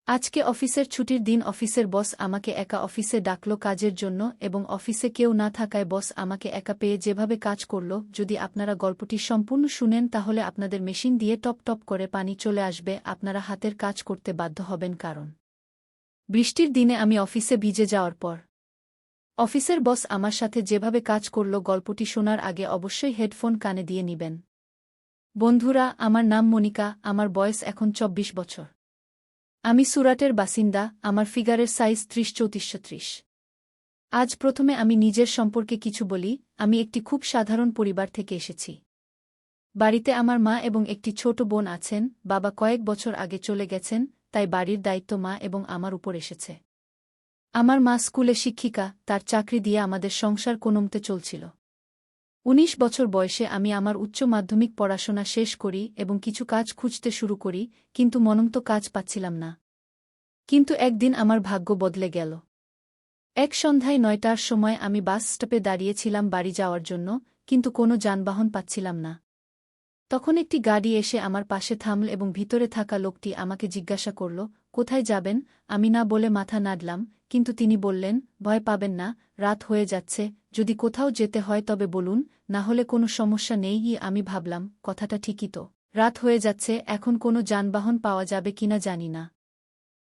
আজকে অফিসের ছুটির দিন। অফিসের বস আমাকে একা অফিসে ডাকল কাজের জন্য এবং অফিসে কেউ না থাকায় বস আমাকে একা পেয়ে যেভাবে কাজ করল, যদি আপনারা গল্পটি সম্পূর্ণ শুনেন তাহলে আপনাদের মেশিন দিয়ে টপ টপ করে পানি চলে আসবে। আপনারা হাতের কাজ করতে বাধ্য হবেন, কারণ বৃষ্টির দিনে আমি অফিসে ভিজে যাওয়ার পর অফিসের বস আমার সাথে যেভাবে কাজ করল, গল্পটি শোনার আগে অবশ্যই হেডফোন কানে দিয়ে নিবেন। বন্ধুরা, আমার নাম মনিকা, আমার বয়স এখন ২৪ বছর। আমি সুরাটের বাসিন্দা, আমার ফিগারের সাইজ ৩০-৩৪-৩০। আজ প্রথমে আমি নিজের সম্পর্কে কিছু বলি। আমি একটি খুব সাধারণ পরিবার থেকে এসেছি। বাড়িতে আমার মা এবং একটি ছোট বোন আছেন। বাবা কয়েক বছর আগে চলে গেছেন, তাই বাড়ির দায়িত্ব মা এবং আমার উপর এসেছে। আমার মা স্কুলে শিক্ষিকা, তার চাকরি দিয়ে আমাদের সংসার কোনোমতে চলছিল। ১৯ বছর বয়সে আমি আমার উচ্চ মাধ্যমিক পড়াশোনা শেষ করি এবং কিছু কাজ খুঁজতে শুরু করি, কিন্তু মনমতো কাজ পাচ্ছিলাম না। কিন্তু একদিন আমার ভাগ্য বদলে গেল। এক সন্ধ্যায় ৯টার সময় আমি বাস স্টপে দাঁড়িয়েছিলাম বাড়ি যাওয়ার জন্য, কিন্তু কোনো যানবাহন পাচ্ছিলাম না। তখন একটি গাড়ি এসে আমার পাশে থামল এবং ভিতরে থাকা লোকটি আমাকে জিজ্ঞাসা করল, কোথায় যাবেন? আমি না বলে মাথা নাড়লাম, কিন্তু তিনি বললেন, ভয় পাবেন না, রাত হয়ে যাচ্ছে, যদি কোথাও যেতে হয় তবে বলুন, না হলে কোনো সমস্যা নেই। আমি ভাবলাম, কথাটা ঠিকই তো, রাত হয়ে যাচ্ছে, এখন কোনো যানবাহন পাওয়া যাবে কিনা জানি না।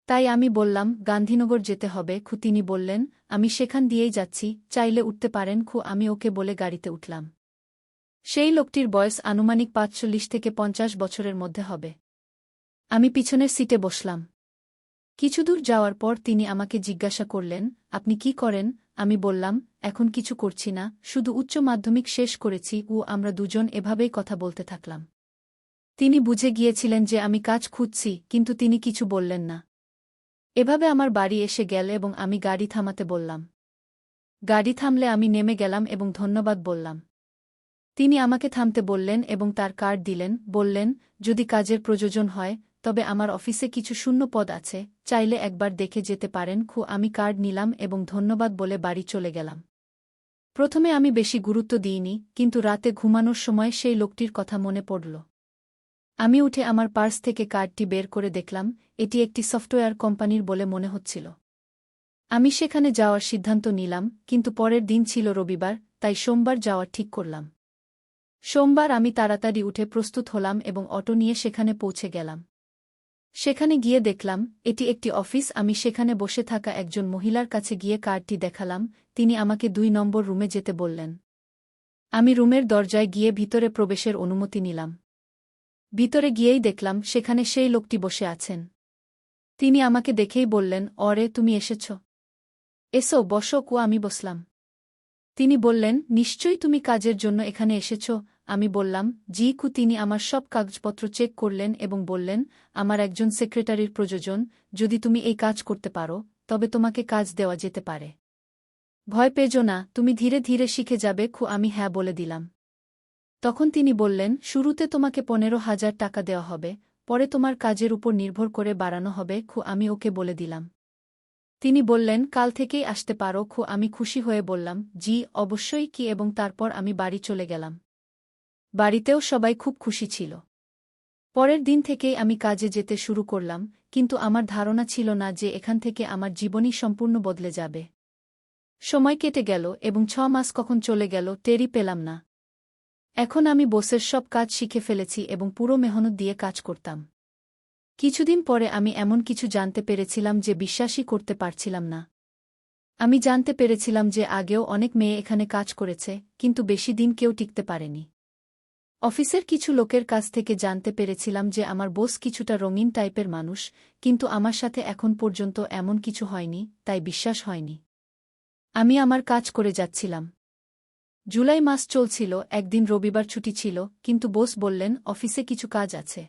তাই আমি বললাম, গান্ধীনগর যেতে হবে। তিনি বললেন, আমি সেখান দিয়েই যাচ্ছি, চাইলে উঠতে পারেন। আমি ওকে বলে গাড়িতে উঠলাম। সেই লোকটির বয়স আনুমানিক ৪৫ থেকে ৫০ বছরের মধ্যে হবে। আমি পিছনের সিটে বসলাম। কিছুদূর যাওয়ার পর তিনি আমাকে জিজ্ঞাসা করলেন, আপনি কি করেন? আমি বললাম, এখন কিছু করছি না, শুধু উচ্চ মাধ্যমিক শেষ করেছি। আমরা দুজন এভাবেই কথা বলতে থাকলাম। তিনি বুঝে গিয়েছিলেন যে আমি কাজ খুঁজছি, কিন্তু তিনি কিছু বললেন না। এভাবে আমার বাড়ি এসে গেল এবং আমি গাড়ি থামাতে বললাম। গাড়ি থামলে আমি নেমে গেলাম এবং ধন্যবাদ বললাম। তিনি আমাকে থামতে বললেন এবং তার কার্ড দিলেন, বললেন, যদি কাজের প্রয়োজন হয় তবে আমার অফিসে কিছু শূন্য পদ আছে, চাইলে একবার দেখে যেতে পারেন। আমি কার্ড নিলাম এবং ধন্যবাদ বলে বাড়ি চলে গেলাম। প্রথমে আমি বেশি গুরুত্ব দিইনি, কিন্তু রাতে ঘুমানোর সময় সেই লোকটির কথা মনে পড়ল। আমি উঠে আমার পার্স থেকে কার্ডটি বের করে দেখলাম, এটি একটি সফটওয়্যার কোম্পানির বলে মনে হচ্ছিল। আমি সেখানে যাওয়ার সিদ্ধান্ত নিলাম, কিন্তু পরের দিন ছিল রবিবার, তাই সোমবার যাওয়ার ঠিক করলাম। সোমবার আমি তাড়াতাড়ি উঠে প্রস্তুত হলাম এবং অটো নিয়ে সেখানে পৌঁছে গেলাম। সেখানে গিয়ে দেখলাম, এটি একটি অফিস। আমি সেখানে বসে থাকা একজন মহিলার কাছে গিয়ে কার্ডটি দেখালাম। তিনি আমাকে ২ নম্বর রুমে যেতে বললেন। আমি রুমের দরজায় গিয়ে ভিতরে প্রবেশের অনুমতি নিলাম। ভিতরে গিয়েই দেখলাম সেখানে সেই লোকটি বসে আছেন। তিনি আমাকে দেখেই বললেন, অরে, তুমি এসেছ, এসো বসো। আমি বসলাম। তিনি বললেন, নিশ্চয়ই তুমি কাজের জন্য এখানে এসেছ? আমি বললাম, জি। তিনি আমার সব কাগজপত্র চেক করলেন এবং বললেন, আমার একজন সেক্রেটারির প্রয়োজন। যদি তুমি এই কাজ করতে পারো তবে তোমাকে কাজ দেওয়া যেতে পারে। ভয় পেজো না, তুমি ধীরে ধীরে শিখে যাবে। আমি হ্যাঁ বলে দিলাম। তখন তিনি বললেন, শুরুতে তোমাকে ১৫,০০০ টাকা দেওয়া হবে, পরে তোমার কাজের উপর নির্ভর করে বাড়ানো হবে। আমি ওকে বলে দিলাম। তিনি বললেন, কাল থেকেই আসতে পারো। আমি খুশি হয়ে বললাম, জি অবশ্যই। এবং তারপর আমি বাড়ি চলে গেলাম। বাড়িতেও সবাই খুব খুশি ছিল। পরের দিন থেকেই আমি কাজে যেতে শুরু করলাম, কিন্তু আমার ধারণা ছিল না যে এখান থেকে আমার জীবনই সম্পূর্ণ বদলে যাবে। সময় কেটে গেল এবং ৬ মাস কখন চলে গেল টেরই পেলাম না। এখন আমি বসের সব কাজ শিখে ফেলেছি এবং পুরো মেহনত দিয়ে কাজ করতাম। কিছুদিন পরে আমি এমন কিছু জানতে পেরেছিলাম যে বিশ্বাসই করতে পারছিলাম না। আমি জানতে পেরেছিলাম যে আগেও অনেক মেয়ে এখানে কাজ করেছে, কিন্তু বেশি দিন কেউ টিকতে পারেনি। অফিসের কিছু লোকের কাছ থেকে জানতে পেরেছিলাম যে আমার বস কিছুটা রঙিন টাইপের মানুষ, কিন্তু আমার সাথে এখন পর্যন্ত এমন কিছু হয়নি, তাই বিশ্বাস হয়নি। আমি আমার কাজ করে যাচ্ছিলাম। জুলাই মাস চলছিল, একদিন রবিবার ছুটি ছিল, কিন্তু বস বললেন, অফিসে কিছু কাজ আছে,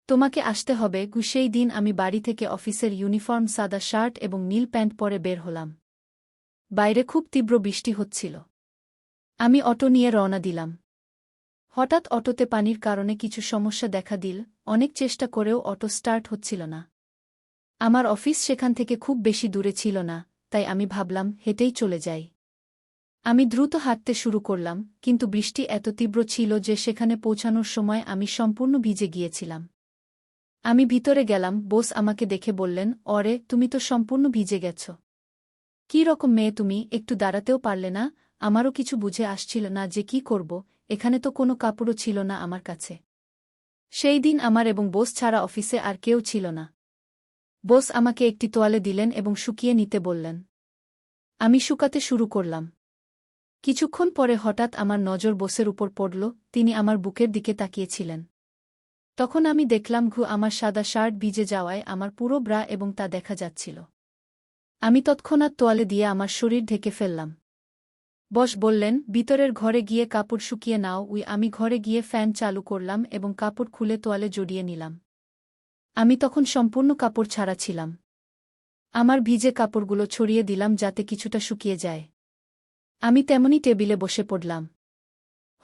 তোমাকে আসতে হবে। সেই দিন আমি বাড়ি থেকে অফিসের ইউনিফর্ম সাদা শার্ট এবং নীল প্যান্ট পরে বের হলাম। বাইরে খুব তীব্র বৃষ্টি হচ্ছিল। আমি অটো নিয়ে রওনা দিলাম। হঠাৎ অটোতে পানির কারণে কিছু সমস্যা দেখা দিল। অনেক চেষ্টা করেও অটো স্টার্ট হচ্ছিল না। আমার অফিস সেখান থেকে খুব বেশি দূরে ছিল না, তাই আমি ভাবলাম হেঁটেই চলে যাই। আমি দ্রুত হাঁটতে শুরু করলাম, কিন্তু বৃষ্টি এত তীব্র ছিল যে সেখানে পৌঁছানোর সময় আমি সম্পূর্ণ ভিজে গিয়েছিলাম। আমি ভিতরে গেলাম, বস আমাকে দেখে বললেন, অরে তুমি তো সম্পূর্ণ ভিজে গেছ। কী রকম মেয়ে তুমি, একটু দাঁড়াতেও পারলে না? আমারও কিছু বুঝে আসছিল না যে কি করব, এখানে তো কোনো কাপড়ও ছিল না আমার কাছে। সেই দিন আমার এবং বস ছাড়া অফিসে আর কেউ ছিল না। বস আমাকে একটি তোয়ালে দিলেন এবং শুকিয়ে নিতে বললেন। আমি শুকাতে শুরু করলাম। কিছুক্ষণ পরে হঠাৎ আমার নজর বসের উপর পড়ল, তিনি আমার বুকের দিকে তাকিয়েছিলেন। তখন আমি দেখলাম আমার সাদা শার্ট ভিজে যাওয়ায় আমার পুরো ব্রা এবং তা দেখা যাচ্ছিল। আমি তৎক্ষণাৎ তোয়ালে দিয়ে আমার শরীর ঢেকে ফেললাম। বস বললেন, ভিতরের ঘরে গিয়ে কাপড় শুকিয়ে নাও। আমি ঘরে গিয়ে ফ্যান চালু করলাম এবং কাপড় খুলে তোয়ালে জড়িয়ে নিলাম। আমি তখন সম্পূর্ণ কাপড় ছাড়া ছিলাম। আমার ভিজে কাপড়গুলো ছড়িয়ে দিলাম যাতে কিছুটা শুকিয়ে যায়। আমি তেমনি টেবিলে বসে পড়লাম।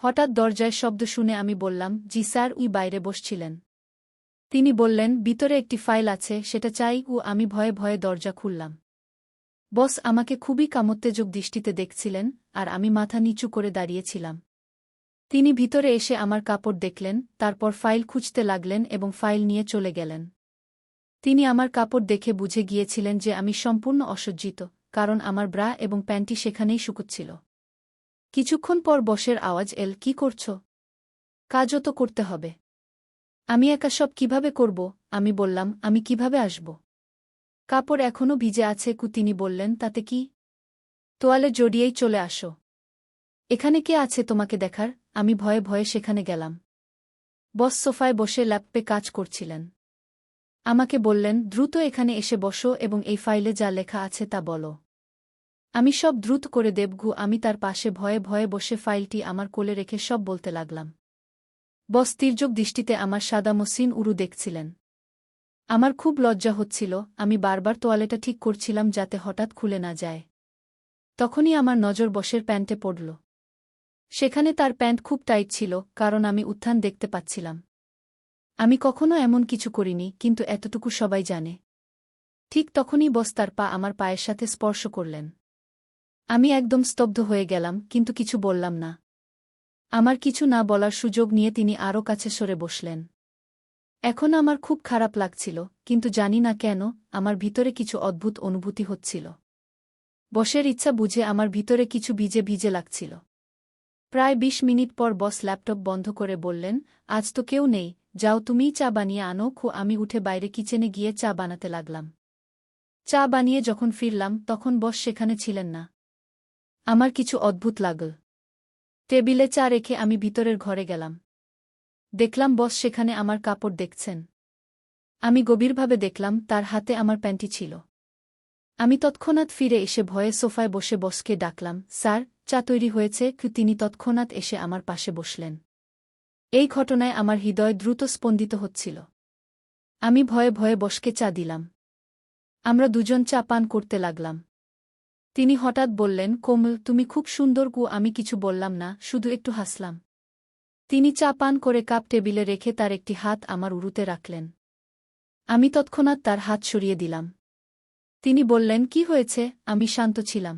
হঠাৎ দরজায় শব্দ শুনে আমি বললাম, জি স্যার। বাইরে বসছিলেন। তিনি বললেন, ভিতরে একটি ফাইল আছে, সেটা চাই। আমি ভয়ে ভয়ে দরজা খুললাম। বস আমাকে খুবই কামোত্তেজক দৃষ্টিতে দেখছিলেন, আর আমি মাথা নিচু করে দাঁড়িয়েছিলাম। তিনি ভিতরে এসে আমার কাপড় দেখলেন, তারপর ফাইল খুঁজতে লাগলেন এবং ফাইল নিয়ে চলে গেলেন। তিনি আমার কাপড় দেখে বুঝে গিয়েছিলেন যে আমি সম্পূর্ণ অসজ্জিত, কারণ আমার ব্রা এবং প্যান্টি সেখানেই শুকুচ্ছিল। কিছুক্ষণ পর বসের আওয়াজ এল, কি করছ? কাজও তো করতে হবে। আমি একা সব কিভাবে করব? আমি বললাম, আমি কিভাবে আসব? কাপড় এখনও ভিজে আছে। তিনি বললেন, তাতে কি? তোয়ালে জড়িয়েই চলে আসো। এখানে কে আছে তোমাকে দেখার? আমি ভয়ে ভয়ে সেখানে গেলাম। বস সোফায় বসে ল্যাপটপে কাজ করছিলেন। আমাকে বললেন, দ্রুত এখানে এসে বসো এবং এই ফাইলে যা লেখা আছে তা বলো। আমি সব দ্রুত করে দেব। আমি তার পাশে ভয়ে ভয়ে বসে ফাইলটি আমার কোলে রেখে সব বলতে লাগলাম। বস তির্যক দৃষ্টিতে আমার সাদা মসৃণ উরু দেখছিলেন। আমার খুব লজ্জা হচ্ছিল, আমি বারবার তোয়ালেটা ঠিক করছিলাম যাতে হঠাৎ খুলে না যায়। তখনই আমার নজর বসের প্যান্টে পড়ল। সেখানে তার প্যান্ট খুব টাইট ছিল, কারণ আমি উত্থান দেখতে পাচ্ছিলাম। আমি কখনো এমন কিছু করিনি, কিন্তু এতটুকু সবাই জানে। ঠিক তখনই বস তার পা আমার পায়ের সাথে স্পর্শ করলেন। আমি একদম স্তব্ধ হয়ে গেলাম, কিন্তু কিছু বললাম না। আমার কিছু না বলার সুযোগ নিয়ে তিনি আরও কাছে সরে বসলেন। এখন আমার খুব খারাপ লাগছিল, কিন্তু জানি না কেন, আমার ভিতরে কিছু অদ্ভুত অনুভূতি হচ্ছিল। বসের ইচ্ছা বুঝে আমার ভিতরে কিছু ভিজে ভিজে লাগছিল। প্রায় ২০ মিনিট পর বস ল্যাপটপ বন্ধ করে বললেন, আজ তো কেউ নেই, যাও তুমিই চা বানিয়ে আনো। আমি উঠে বাইরে কিচেনে গিয়ে চা বানাতে লাগলাম। চা বানিয়ে যখন ফিরলাম তখন বস সেখানে ছিলেন না। আমার কিছু অদ্ভুত লাগল। টেবিলে চা রেখে আমি ভিতরের ঘরে গেলাম। দেখলাম বস সেখানে আমার কাপড় দেখছেন। আমি গভীরভাবে দেখলাম তার হাতে আমার প্যান্টি ছিল। আমি তৎক্ষণাৎ ফিরে এসে ভয়ে সোফায় বসে বসকে ডাকলাম, স্যার, চা তৈরি হয়েছে। তিনি তৎক্ষণাৎ এসে আমার পাশে বসলেন। এই ঘটনায় আমার হৃদয় দ্রুত স্পন্দিত হচ্ছিল। আমি ভয়ে ভয়ে বসকে চা দিলাম। আমরা দুজন চা পান করতে লাগলাম। তিনি হঠাৎ বললেন, কোমল, তুমি খুব সুন্দর। আমি কিছু বললাম না, শুধু একটু হাসলাম। তিনি চা পান করে কাপ টেবিলে রেখে তার একটি হাত আমার উরুতে রাখলেন। আমি তৎক্ষণাৎ তার হাত সরিয়ে দিলাম। তিনি বললেন, কি হয়েছে? আমি শান্ত ছিলাম।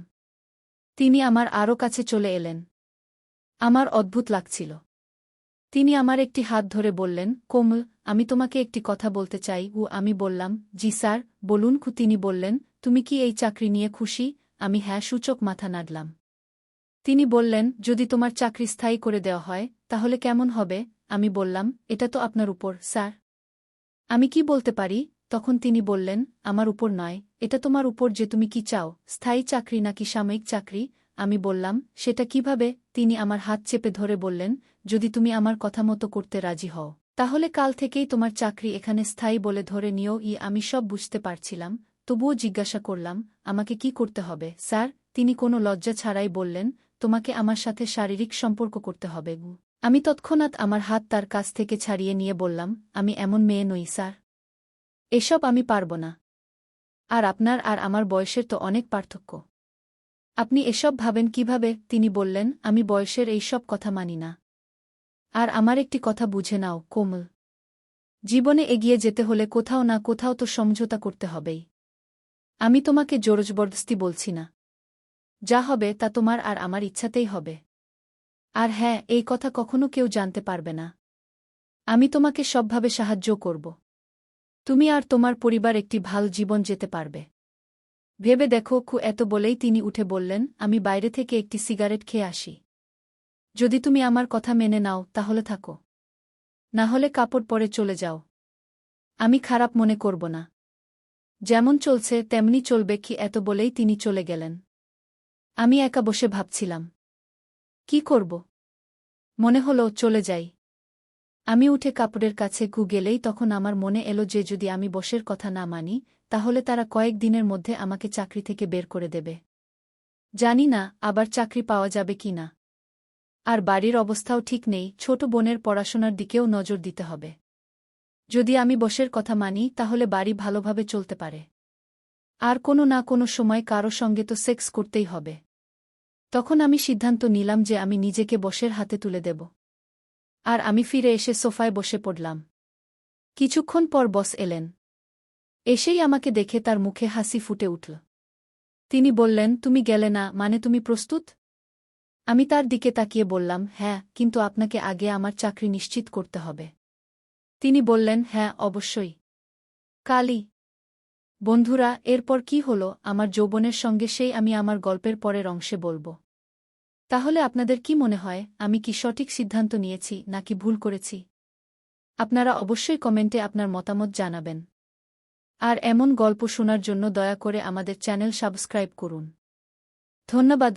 তিনি আমার আরও কাছে চলে এলেন। আমার অদ্ভুত লাগছিল। তিনি আমার একটি হাত ধরে বললেন, কোমল, আমি তোমাকে একটি কথা বলতে চাই। আমি বললাম, জি স্যার, বলুন। তিনি বললেন, তুমি কি এই চাকরি নিয়ে খুশি? আমি হ্যাঁ সূচক মাথা নাড়লাম। তিনি বললেন, যদি তোমার চাকরি স্থায়ী করে দেওয়া হয় তাহলে কেমন হবে? আমি বললাম, এটা তো আপনার উপর, স্যার। আমি কি বলতে পারি? তখন তিনি বললেন, আমার উপর নয়, এটা তোমার উপর যে তুমি কি চাও, স্থায়ী চাকরি নাকি সাময়িক চাকরি। আমি বললাম, সেটা কিভাবে? তিনি আমার হাত চেপে ধরে বললেন, যদি তুমি আমার কথা মতো করতে রাজি হও তাহলে কাল থেকেই তোমার চাকরি এখানে স্থায়ী বলে ধরে নিও। আমি সব বুঝতে পারছিলাম, তবুও জিজ্ঞাসা করলাম, আমাকে কি করতে হবে, স্যার? তিনি কোনো লজ্জা ছাড়াই বললেন, তোমাকে আমার সাথে শারীরিক সম্পর্ক করতে হবে। আমি তৎক্ষণাৎ আমার হাত তার কাছ থেকে ছাড়িয়ে নিয়ে বললাম, আমি এমন মেয়ে নই, স্যার। এসব আমি পারব না। আর আপনার আর আমার বয়সের তো অনেক পার্থক্য। আপনি এসব ভাবেন কিভাবে? তিনি বললেন, আমি বয়সের এই সব কথা মানি না। আর আমার একটি কথা বুঝে নাও, কোমল। জীবনে এগিয়ে যেতে হলে কোথাও না কোথাও তো সমঝোতা করতে হবেই। আমি তোমাকে জোরজবরদস্তি বলছি না। যা হবে তা তোমার আর আমার ইচ্ছাতেই হবে। আর হ্যাঁ, এই কথা কখনো কেউ জানতে পারবে না। আমি তোমাকে সবভাবে সাহায্য করব। তুমি আর তোমার পরিবার একটি ভালো জীবন যেতে পারবে। ভেবে দেখো এত বলেই তিনি উঠে বললেন, আমি বাইরে থেকে একটি সিগারেট খেয়ে আসি। যদি তুমি আমার কথা মেনে নাও তাহলে থাকো, না হলে কাপড় পরে চলে যাও। আমি খারাপ মনে করব না। যেমন চলছে তেমনি চলবে এত বলেই তিনি চলে গেলেন। আমি একা বসে ভাবছিলাম, কি করব? মনে হলো চলে যাই। আমি উঠে কাপড়ের কাছে গেলেই তখন আমার মনে এলো যে যদি আমি বসের কথা না মানি তাহলে তারা কয়েক দিনের মধ্যে আমাকে চাকরি থেকে বের করে দেবে। জানি না আবার চাকরি পাওয়া যাবে কি না। আর বাড়ির অবস্থাও ঠিক নেই, ছোট বোনের পড়াশোনার দিকেও নজর দিতে হবে। যদি আমি বসের কথা মানি তাহলে বাড়ি ভালোভাবে চলতে পারে। আর কোনো না কোনো সময় কারো সঙ্গে তো সেক্স করতেই হবে। তখন আমি সিদ্ধান্ত নিলাম যে আমি নিজেকে বসের হাতে তুলে দেব। আর আমি ফিরে এসে সোফায় বসে পড়লাম। কিছুক্ষণ পর বস এলেন। এসেই আমাকে দেখে তার মুখে হাসি ফুটে উঠল। তিনি বললেন, তুমি গেলে না মানে তুমি প্রস্তুত? আমি তার দিকে তাকিয়ে বললাম, হ্যাঁ, কিন্তু আপনাকে আগে আমার চাকরি নিশ্চিত করতে হবে। তিনি বললেন, হ্যাঁ অবশ্যই। কালই। বন্ধুরা, এরপর কি হলো আমার যৌবনের সঙ্গে সেই আমি আমার গল্পের পরের অংশে বলব। তাহলে আপনাদের কি মনে হয়, আমি কি সঠিক সিদ্ধান্ত নিয়েছি নাকি ভুল করেছি? আপনারা অবশ্যই কমেন্টে আপনার মতামত জানাবেন। আর এমন গল্প শোনার জন্য দয়া করে আমাদের চ্যানেল সাবস্ক্রাইব করুন। ধন্যবাদ।